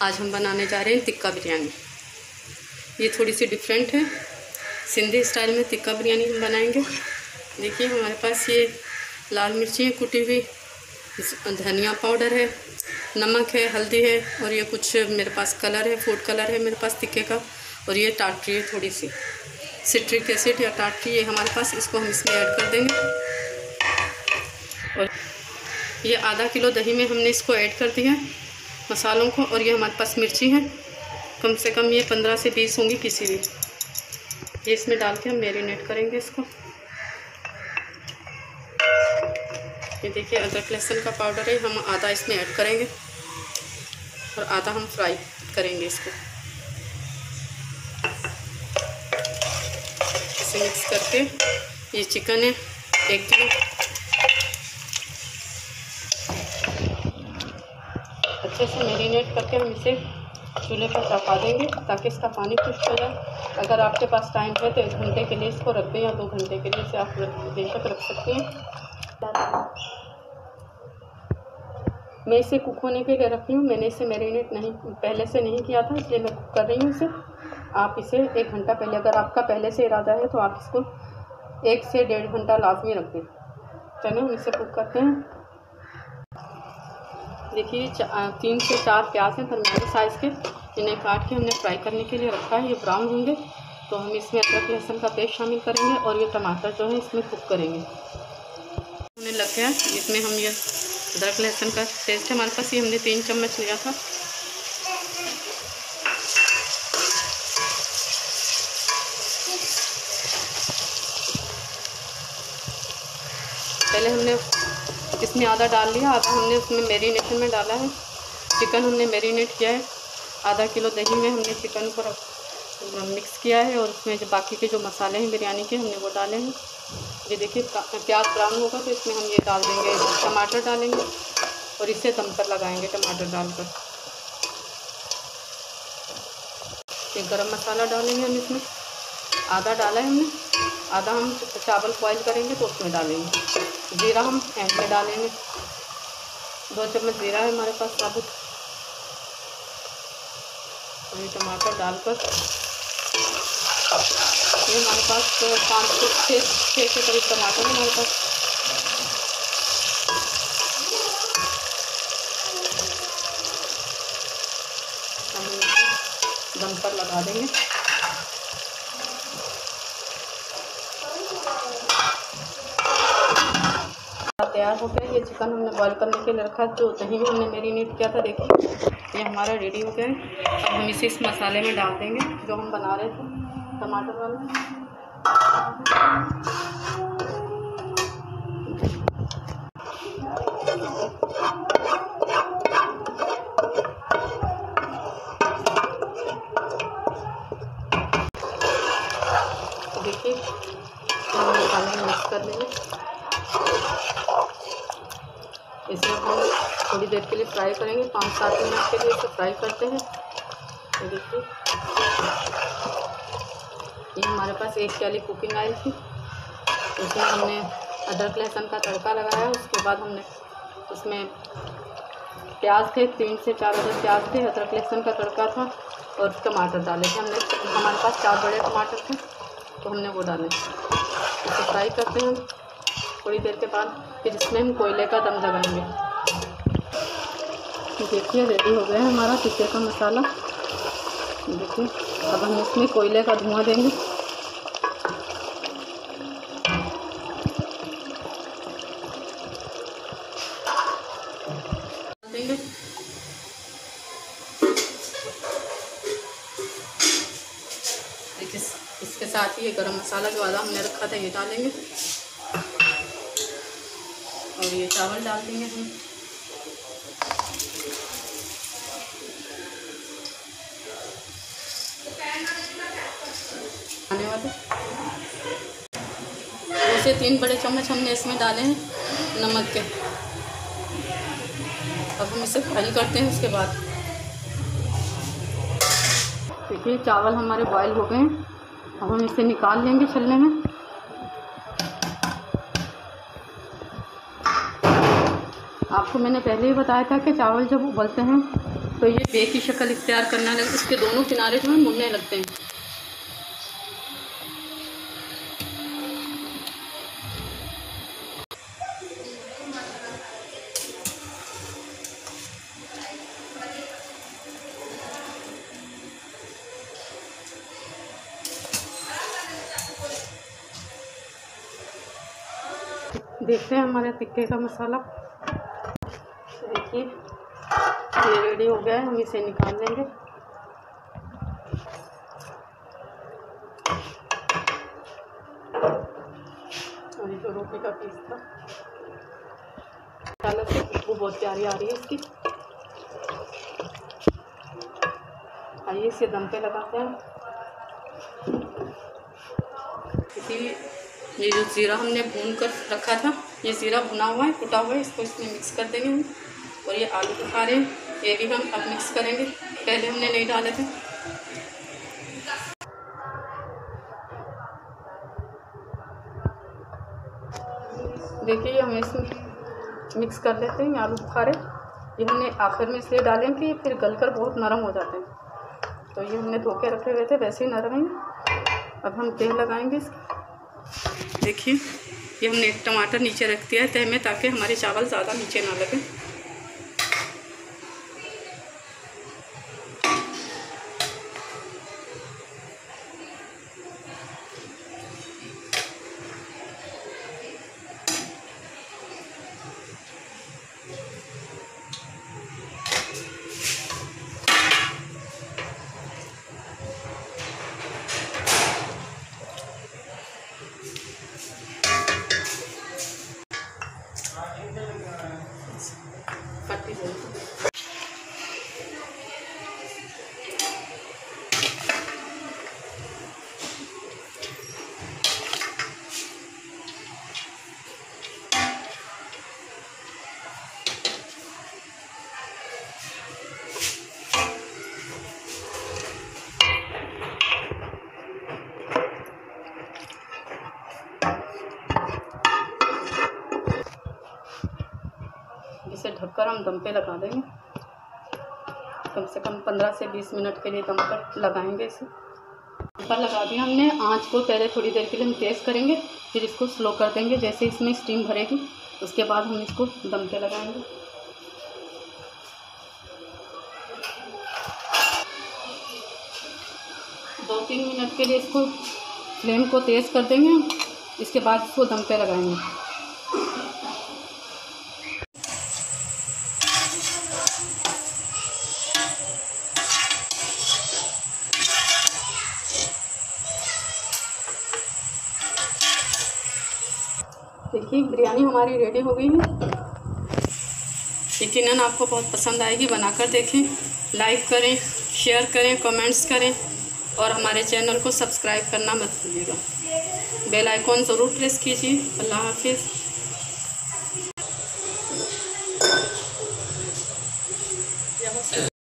आज हम बनाने जा रहे हैं टिक्का बिरयानी। ये थोड़ी सी डिफरेंट है, सिंधी स्टाइल में टिक्का बिरयानी हम बनाएंगे। देखिए हमारे पास ये लाल मिर्ची है कुटी हुई, धनिया पाउडर है, नमक है, हल्दी है और ये कुछ मेरे पास कलर है, फूड कलर है मेरे पास टिक्के का। और ये टाटरी है, थोड़ी सी सिट्रिक एसिड या टाटरी है हमारे पास, इसको हम इसमें ऐड कर देंगे। और ये आधा किलो दही में हमने इसको ऐड कर दिया है मसालों को। और ये हमारे पास मिर्ची है, कम से कम ये 15 से 20 होंगी किसी भी। ये इसमें डाल के हम मैरिनेट करेंगे इसको। ये देखिए अदरक लहसुन का पाउडर है, हम आधा इसमें ऐड करेंगे और आधा हम फ्राई करेंगे इसको। इसे मिक्स करके ये चिकन है 1 किलो, अच्छे से मैरिनेट करके हम इसे चूल्हे पर पका देंगे ताकि इसका पानी खुश्क हो जाए। अगर आपके पास टाइम है तो 1 घंटे के लिए इसको रख दें या 2 घंटे के लिए, इसे आप बेशक रख सकते हैं। मैं इसे कुक होने के लिए रखी हूँ, मैंने इसे मैरिनेट नहीं पहले से नहीं किया था, इसलिए मैं कुक कर रही हूँ इसे। आप इसे 1 घंटा पहले, अगर आपका पहले से इरादा है तो आप इसको 1 से 1.5 घंटा लाजमी रख दें। चलिए हम इसे कुक करते हैं। देखिए 3 से 4 प्याज हैं दरमियाने साइज़ के, इन्हें काट के हमने फ्राई करने के लिए रखा है। ये ब्राउन होंगे तो हम इसमें अदरक लहसुन का पेस्ट शामिल करेंगे और ये टमाटर जो है इसमें कुक करेंगे। होने लग गया, इसमें हम ये अदरक लहसुन का पेस्ट है हमारे पास, ये हमने 3 चम्मच लिया था। पहले हमने इसमें आधा डाल लिया, आधा हमने उसमें मैरिनेशन में डाला है। चिकन हमने मैरिनेट किया है, आधा किलो दही में हमने चिकन को मिक्स किया है और उसमें जो बाकी के जो मसाले हैं बिरयानी के हमने वो डाले हैं। ये देखिए प्याज ब्राउन होगा तो इसमें हम ये डाल देंगे, टमाटर डालेंगे और इसे दम पर लगाएंगे टमाटर डालकर। ये गरम मसाला डालेंगे हम इसमें, आधा डाला है हमने, आधा हम चावल बॉईल करेंगे तो उसमें डालेंगे। जीरा हम एंड में डालेंगे, 2 चम्मच जीरा है हमारे पास साबुत। और ये टमाटर डालकर ये हमारे पास 5 से 6 के करीब टमाटर है हमारे पास। हम दम पर लगा देंगे। तैयार हो गया। ये चिकन हमने बॉईल करने के लिए रखा, जो दही में हमने मैरिनेट किया था, देखिए ये हमारा रेडी हो गया है। अब हम इसे इस मसाले में डाल देंगे जो हम बना रहे थे टमाटर वाला। तो देखिए हम मसाले में मिक्स कर देंगे। इसे हम थोड़ी देर के लिए फ्राई करेंगे, 5-7 मिनट के लिए इसे फ्राई करते हैं। तो देखिए ये हमारे पास 1 प्याली कुकिंग ऑयल थी, उसमें हमने अदरक लहसुन का तड़का लगाया। उसके बाद हमने उसमें प्याज थे, 3 से 4 अदर प्याज थे, अदरक लहसुन का तड़का था और टमाटर डाले थे हमने। हमारे पास 4 बड़े टमाटर थे तो हमने वो डाले। इसे फ्राई करते हैं थोड़ी देर के बाद, फिर इसमें हम कोयले का दम लगाएंगे। देखिए रेडी हो गया है हमारा टिक्के का मसाला। देखिए अब हम इसमें कोयले का धुआं देंगे। देखिए इसके साथ ही ये गरम मसाला जो आधा हमने रखा था ये डालेंगे और ये चावल डाल देंगे हम। आने वाले 2 से 3 बड़े चम्मच हमने इसमें डाले हैं नमक के। अब हम इसे फ्राई करते हैं। उसके बाद देखिए चावल हमारे बॉईल हो गए हैं, अब हम इसे निकाल लेंगे छलने में। आपको मैंने पहले ही बताया था कि चावल जब उबलते हैं तो ये बे की शक्ल इख्तियार करना लगे, इसके दोनों किनारे जो है मुड़ने लगते हैं। देखते हैं हमारे टिक्के का मसाला। देखिए ये रेडी हो गया है, हम इसे निकाल लेंगे। और ये जो रोटी का पीस था, मसाले से खुशबू बहुत प्यारी आ रही है इसकी। आइए इसे दम पे लगाते हैं। ये जो ज़ीरा हमने भून कर रखा था, ये ज़ीरा भुना हुआ है, कुटा हुआ है, इसको इसमें मिक्स कर देंगे हम। और ये आलू बुखारे ये भी हम अब मिक्स करेंगे, पहले हमने नहीं डाले थे। देखिए हम इसमें मिक्स कर लेते हैं आलू बुखारे। ये हमने आखिर में इसलिए डालें कि फिर गलकर बहुत नरम हो जाते हैं। तो ये हमने धो के रखे हुए थे, वैसे ही नरम है। अब हम तेल लगाएंगे इसका। देखिए ये हमने एक टमाटर नीचे रख दिया है तह में, ताकि हमारे चावल ज़्यादा नीचे ना लगे। इसे ढककर हम दम पे लगा देंगे। कम से कम 15 से 20 मिनट के लिए दम पर लगाएंगे। इसे दम पर लगा दिया हमने। आंच को पहले थोड़ी देर के लिए हम तेज़ करेंगे, फिर इसको स्लो कर देंगे। जैसे इसमें स्टीम भरेगी उसके बाद हम इसको दम पे लगाएंगे। दो 3 मिनट के लिए इसको फ्लेम को तेज़ कर देंगे, इसके बाद इसको दम पे लगाएंगे। देखिए बिरयानी हमारी रेडी हो गई है। यकीनन आपको बहुत पसंद आएगी, बनाकर देखें। लाइक करें, शेयर करें, कमेंट्स करें और हमारे चैनल को सब्सक्राइब करना मत भूलिएगा। बेल आइकॉन ज़रूर प्रेस कीजिए। अल्लाह हाफिज़।